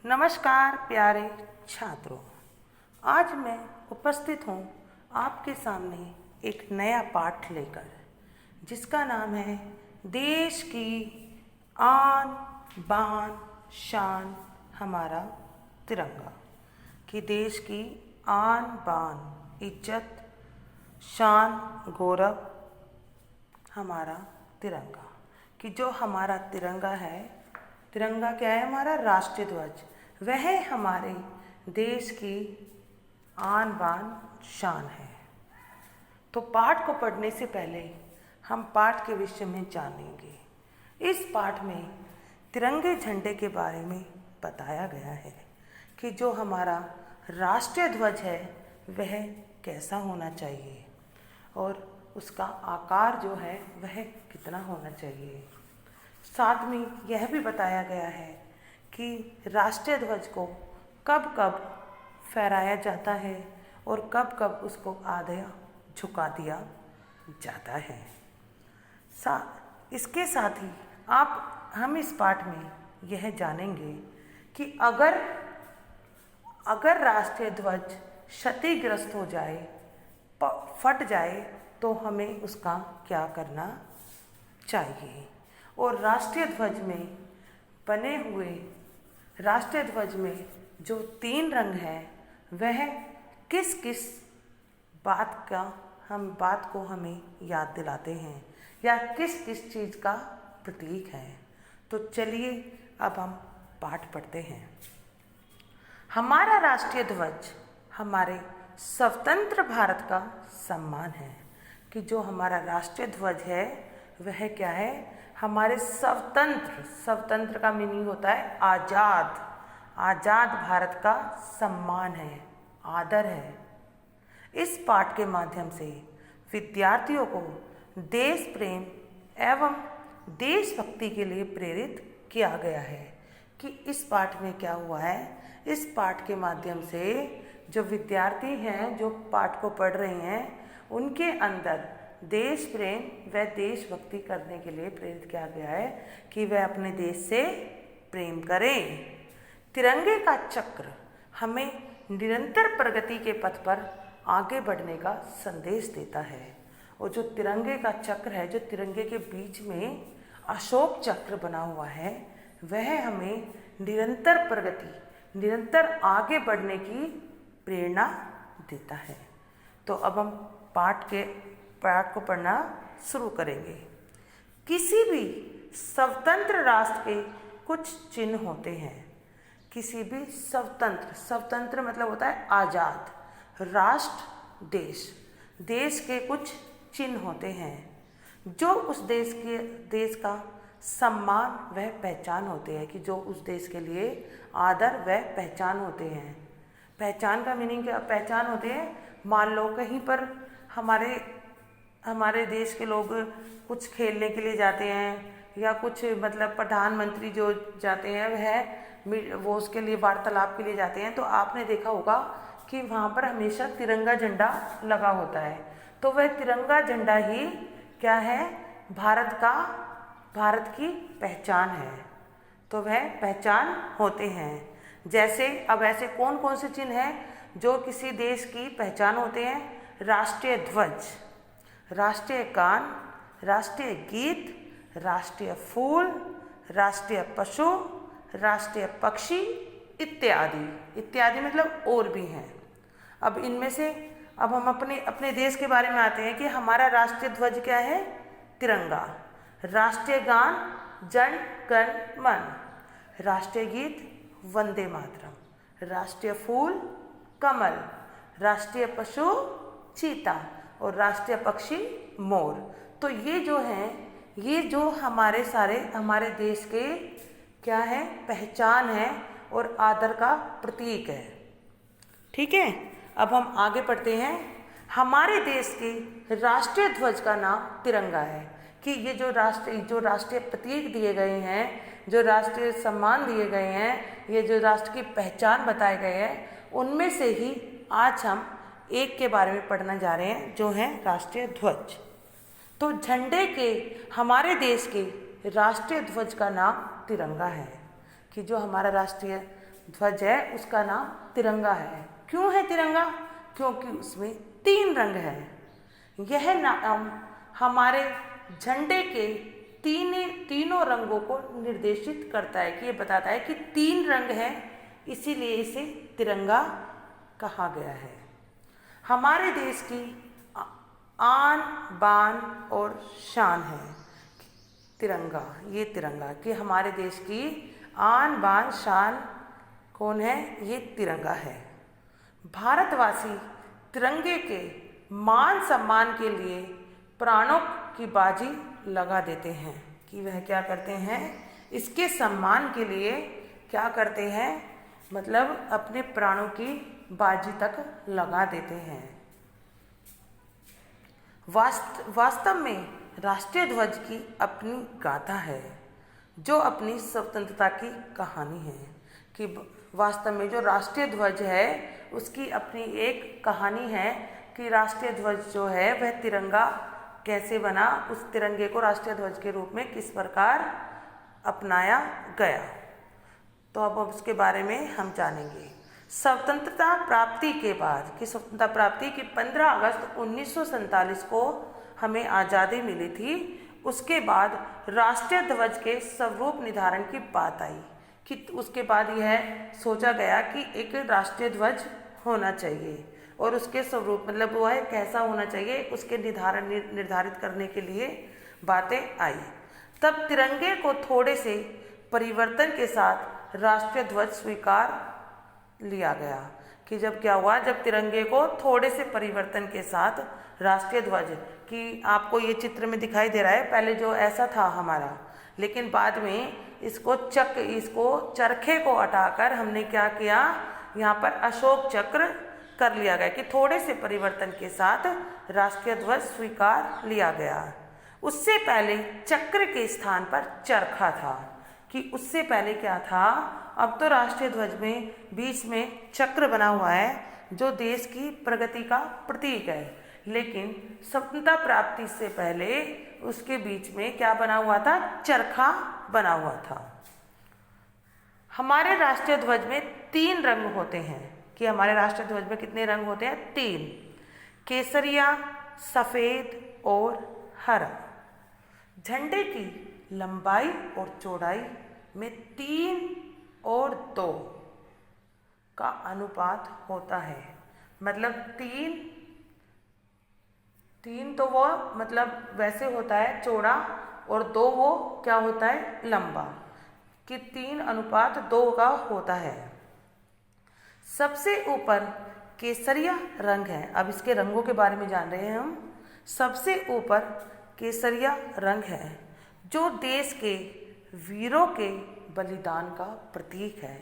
नमस्कार प्यारे छात्रों, आज मैं उपस्थित हूँ आपके सामने एक नया पाठ लेकर, जिसका नाम है देश की आन बान शान हमारा तिरंगा। कि देश की आन बान इज्जत शान गौरव हमारा तिरंगा। कि जो हमारा तिरंगा है, तिरंगा क्या है? हमारा राष्ट्रीय ध्वज, वह हमारे देश की आन बान शान है। तो पाठ को पढ़ने से पहले हम पाठ के विषय में जानेंगे। इस पाठ में तिरंगे झंडे के बारे में बताया गया है कि जो हमारा राष्ट्रीय ध्वज है वह कैसा होना चाहिए और उसका आकार जो है वह कितना होना चाहिए। साथ में यह भी बताया गया है कि राष्ट्रीय ध्वज को कब कब फहराया जाता है और कब कब उसको आधा झुका दिया जाता है। इसके साथ ही हम इस पाठ में यह जानेंगे कि अगर राष्ट्रीय ध्वज क्षतिग्रस्त हो जाए, फट जाए, तो हमें उसका क्या करना चाहिए। और राष्ट्रीय ध्वज में बने हुए राष्ट्रीय ध्वज में जो 3 रंग हैं वह किस किस बात को हमें याद दिलाते हैं या किस किस चीज़ का प्रतीक है। तो चलिए अब हम पाठ पढ़ते हैं। हमारा राष्ट्रीय ध्वज हमारे स्वतंत्र भारत का सम्मान है। कि जो हमारा राष्ट्रीय ध्वज है वह क्या है? हमारे स्वतंत्र का मीनिंग होता है आज़ाद भारत का सम्मान है, आदर है। इस पाठ के माध्यम से विद्यार्थियों को देश प्रेम एवं देशभक्ति के लिए प्रेरित किया गया है। कि इस पाठ में क्या हुआ है? इस पाठ के माध्यम से जो विद्यार्थी हैं, जो पाठ को पढ़ रहे हैं, उनके अंदर देश प्रेम व देशभक्ति करने के लिए प्रेरित किया गया है कि वह अपने देश से प्रेम करें। तिरंगे का चक्र हमें निरंतर प्रगति के पथ पर आगे बढ़ने का संदेश देता है। और जो तिरंगे का चक्र है, जो तिरंगे के बीच में अशोक चक्र बना हुआ है, वह हमें निरंतर प्रगति, निरंतर आगे बढ़ने की प्रेरणा देता है। तो अब हम पाठ को पढ़ना शुरू करेंगे। किसी भी स्वतंत्र राष्ट्र के कुछ चिन्ह होते हैं। किसी भी स्वतंत्र मतलब होता है आज़ाद राष्ट्र, देश के कुछ चिन्ह होते हैं जो उस देश का सम्मान वह पहचान होते हैं। कि जो उस देश के लिए आदर व पहचान होते हैं। पहचान का मीनिंग क्या? पहचान होते हैं, मान लो कहीं पर हमारे देश के लोग कुछ खेलने के लिए जाते हैं या कुछ मतलब प्रधानमंत्री जो जाते हैं वो उसके लिए वार्तालाप के लिए जाते हैं, तो आपने देखा होगा कि वहाँ पर हमेशा तिरंगा झंडा लगा होता है। तो वह तिरंगा झंडा ही क्या है? भारत की पहचान है। तो वह पहचान होते हैं। जैसे अब ऐसे कौन कौन से चिन्ह हैं जो किसी देश की पहचान होते हैं? राष्ट्रीय ध्वज, राष्ट्रीय गान, राष्ट्रीय गीत, राष्ट्रीय फूल, राष्ट्रीय पशु, राष्ट्रीय पक्षी इत्यादि मतलब और भी हैं। अब इनमें से अब हम अपने देश के बारे में आते हैं कि हमारा राष्ट्रीय ध्वज क्या है? तिरंगा। राष्ट्रीय गान जन गण मन, राष्ट्रीय गीत वंदे मातरम, राष्ट्रीय फूल कमल, राष्ट्रीय पशु चीता और राष्ट्रीय पक्षी मोर। तो ये जो हैं, ये जो हमारे देश के क्या है? पहचान है और आदर का प्रतीक है। ठीक है, अब हम आगे पढ़ते हैं। हमारे देश के राष्ट्रीय ध्वज का नाम तिरंगा है। कि ये जो राष्ट्रीय प्रतीक दिए गए हैं, जो राष्ट्रीय सम्मान दिए गए हैं, ये जो राष्ट्र की पहचान बताए गए हैं, उनमें से ही आज हम एक के बारे में पढ़ना जा रहे हैं, जो है राष्ट्रीय ध्वज। तो झंडे के हमारे देश के राष्ट्रीय ध्वज का नाम तिरंगा है। कि जो हमारा राष्ट्रीय ध्वज है उसका नाम तिरंगा है। क्यों है तिरंगा? क्योंकि उसमें 3 रंग है। यह नाम हमारे झंडे के तीनों रंगों को निर्देशित करता है, कि ये बताता है कि 3 रंग हैं, इसीलिए इसे तिरंगा कहा गया है। हमारे देश की आन बान और शान है तिरंगा। ये तिरंगा कि हमारे देश की आन बान शान कौन है? ये तिरंगा है। भारतवासी तिरंगे के मान सम्मान के लिए प्राणों की बाजी लगा देते हैं, कि वह क्या करते हैं? इसके सम्मान के लिए क्या करते हैं? मतलब अपने प्राणों की बाजी तक लगा देते हैं। वास्तव में राष्ट्रीय ध्वज की अपनी गाथा है, जो अपनी स्वतंत्रता की कहानी है। कि वास्तव में जो राष्ट्रीय ध्वज है उसकी अपनी एक कहानी है, कि राष्ट्रीय ध्वज जो है वह तिरंगा कैसे बना, उस तिरंगे को राष्ट्रीय ध्वज के रूप में किस प्रकार अपनाया गया। तो अब उसके बारे में हम जानेंगे। स्वतंत्रता प्राप्ति के बाद, कि स्वतंत्रता प्राप्ति की 15 अगस्त 1947 को हमें आज़ादी मिली थी, उसके बाद राष्ट्रीय ध्वज के स्वरूप निर्धारण की बात आई, कि उसके बाद यह सोचा गया कि एक राष्ट्रीय ध्वज होना चाहिए और उसके स्वरूप मतलब वो है कैसा होना चाहिए, उसके निर्धारित करने के लिए बातें आई। तब तिरंगे को थोड़े से परिवर्तन के साथ राष्ट्रीय ध्वज स्वीकार लिया गया। कि जब क्या हुआ, जब तिरंगे को थोड़े से परिवर्तन के साथ राष्ट्रीय ध्वज, कि आपको ये चित्र में दिखाई दे रहा है, पहले जो ऐसा था हमारा, लेकिन बाद में इसको चरखे को हटाकर हमने क्या किया, यहाँ पर अशोक चक्र कर लिया गया, कि थोड़े से परिवर्तन के साथ राष्ट्रीय ध्वज स्वीकार लिया गया। उससे पहले चक्र के स्थान पर चरखा था, कि उससे पहले क्या था, अब तो राष्ट्रीय ध्वज में बीच में चक्र बना हुआ है जो देश की प्रगति का प्रतीक है, लेकिन स्वतंत्रता प्राप्ति से पहले उसके बीच में क्या बना हुआ था? चरखा बना हुआ था। हमारे राष्ट्रीय ध्वज में 3 रंग होते हैं, कि हमारे राष्ट्रीय ध्वज में कितने रंग होते हैं? 3, केसरिया, सफ़ेद और हरा। झंडे की लंबाई और चौड़ाई में 3 और 2 का अनुपात होता है। मतलब 3 तो वो मतलब वैसे होता है चौड़ा, और 2 वो क्या होता है? लंबा, कि 3:2 का होता है। सबसे ऊपर केसरिया रंग है। अब इसके रंगों के बारे में जान रहे हैं हम। सबसे ऊपर केसरिया रंग है, जो देश के वीरों के बलिदान का प्रतीक है,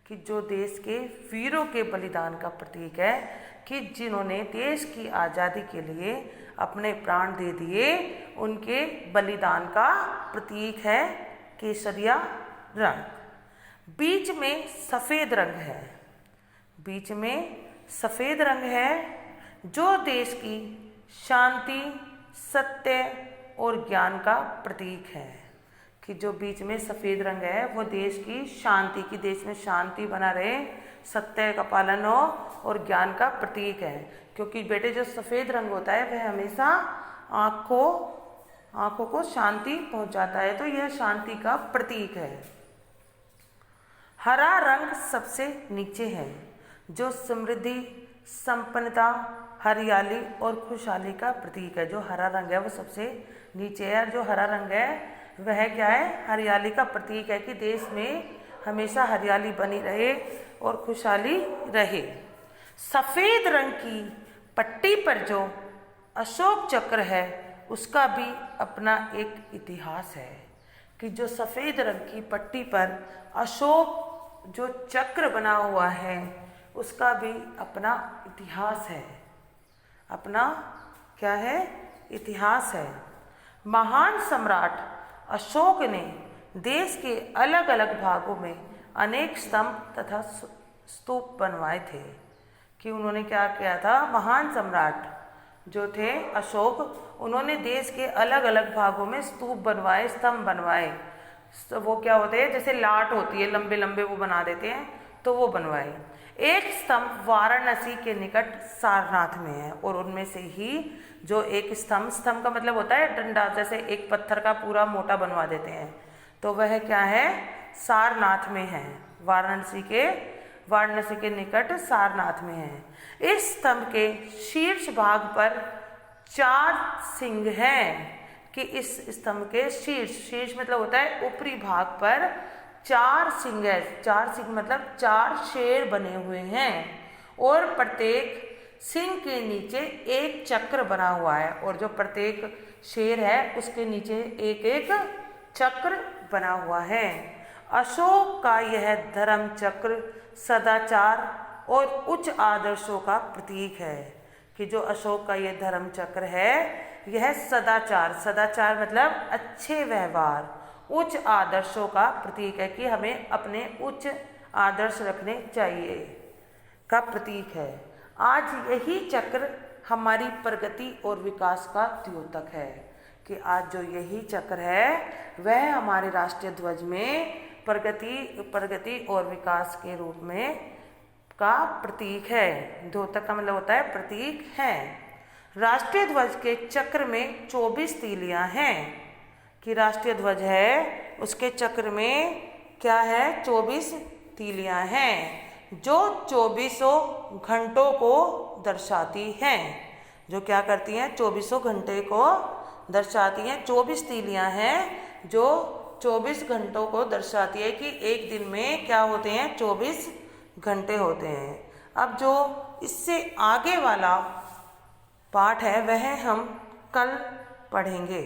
कि जो देश के वीरों के बलिदान का प्रतीक है, कि जिन्होंने देश की आज़ादी के लिए अपने प्राण दे दिए, उनके बलिदान का प्रतीक है केसरिया रंग। बीच में सफ़ेद रंग है, बीच में सफ़ेद रंग है, जो देश की शांति, सत्य और ज्ञान का प्रतीक है। कि जो बीच में सफ़ेद रंग है वो देश की शांति, की देश में शांति बना रहे, सत्य का पालन हो और ज्ञान का प्रतीक है। क्योंकि बेटे जो सफ़ेद रंग होता है वह हमेशा आँखों को शांति पहुंचाता है, तो यह शांति का प्रतीक है। हरा रंग सबसे नीचे है, जो समृद्धि, संपन्नता, हरियाली और खुशहाली का प्रतीक है। जो हरा रंग है वो सबसे नीचे है, और जो हरा रंग है वह क्या है? हरियाली का प्रतीक है, कि देश में हमेशा हरियाली बनी रहे और खुशहाली रहे। सफ़ेद रंग की पट्टी पर जो अशोक चक्र है उसका भी अपना एक इतिहास है, कि जो सफ़ेद रंग की पट्टी पर अशोक जो चक्र बना हुआ है उसका भी अपना इतिहास है, अपना क्या है? इतिहास है। महान सम्राट अशोक ने देश के अलग अलग भागों में अनेक स्तंभ तथा स्तूप बनवाए थे। कि उन्होंने क्या किया था? महान सम्राट जो थे अशोक, उन्होंने देश के अलग अलग भागों में स्तूप बनवाए, स्तंभ बनवाए। तो वो क्या होते हैं? जैसे लाट होती है, लंबे लंबे वो बना देते हैं, तो वो बनवाए। एक स्तंभ वाराणसी के निकट सारनाथ में है, और उनमें से ही जो एक स्तंभ का मतलब होता है डंडा, जैसे एक पत्थर का पूरा मोटा बनवा देते हैं, तो वह क्या है, सारनाथ में है, वाराणसी के निकट सारनाथ में है। इस स्तंभ के शीर्ष भाग पर 4 सिंह हैं, कि इस स्तंभ के शीर्ष मतलब होता है ऊपरी भाग पर 4 सिंह है। 4 सिंह मतलब 4 शेर बने हुए हैं, और प्रत्येक सिंह के नीचे एक चक्र बना हुआ है, और जो प्रत्येक शेर है उसके नीचे एक एक चक्र बना हुआ है। अशोक का यह धर्म चक्र सदाचार और उच्च आदर्शों का प्रतीक है, कि जो अशोक का यह धर्म चक्र है यह सदाचार मतलब अच्छे व्यवहार, उच्च आदर्शों का प्रतीक है, कि हमें अपने उच्च आदर्श रखने चाहिए का प्रतीक है। आज यही चक्र हमारी प्रगति और विकास का द्योतक है, कि आज जो यही चक्र है वह हमारे राष्ट्रीय ध्वज में प्रगति और विकास के रूप में का प्रतीक है। द्योतक का मतलब होता है प्रतीक है। राष्ट्रीय ध्वज के चक्र में 24 तीलियां हैं, कि राष्ट्रीय ध्वज है उसके चक्र में क्या है, 24 तीलियां हैं, जो 24 घंटों को दर्शाती हैं। जो क्या करती हैं, 24 घंटे को दर्शाती हैं। 24 तीलियां हैं जो 24 घंटों को दर्शाती है, कि एक दिन में क्या होते हैं, 24 घंटे होते हैं। अब जो इससे आगे वाला पाठ है वह हम कल पढ़ेंगे।